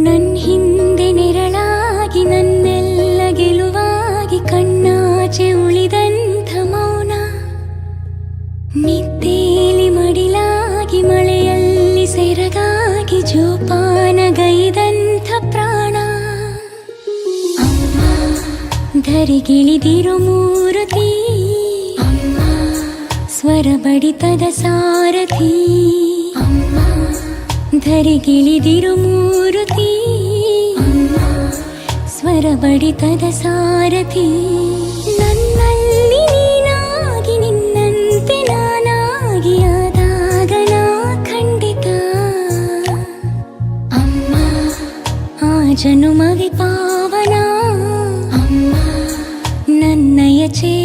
ನನ್ ಹಿಂದೆ ನೆರಳಾಗಿ ನನ್ನೆಲ್ಲ ಗೆಲುವಾಗಿ ಕಣ್ಣಾಚೆ ಉಳಿದಂಥ ಮೌನ, ನಿದ್ದೇಲಿ ಮಡಿಲಾಗಿ ಮಳೆಯಲ್ಲಿ ಸೆರಗಾಗಿ ಜೋಪಾನಗೈದಂಥ ಪ್ರಾಣ. ಅಮ್ಮ ಧರಿಗಿಳಿದಿರೋ ಮೂರುತಿ, ಅಮ್ಮ ಸ್ವರ ಬಡಿತದ ಸಾರಥಿ. ಅಮ್ಮ ಧರಿಗಿಳಿದಿರೋ ಮೂರುತಿ, ಅಮ್ಮ ಸ್ವರ ಬಡಿತದ ಸಾರಥಿ. ನನ್ನಲ್ಲಿ ನೀನಾಗಿ ನಿನ್ನಂತೆ ನಾನಾಗಿ ಆದಾಗ ನಾ ಖಂಡಿತ ಅಮ್ಮ ಆ ಜನುಮವಿ ಪಾವನ. ಅಮ್ಮ ನನ್ನಯ ಚೇ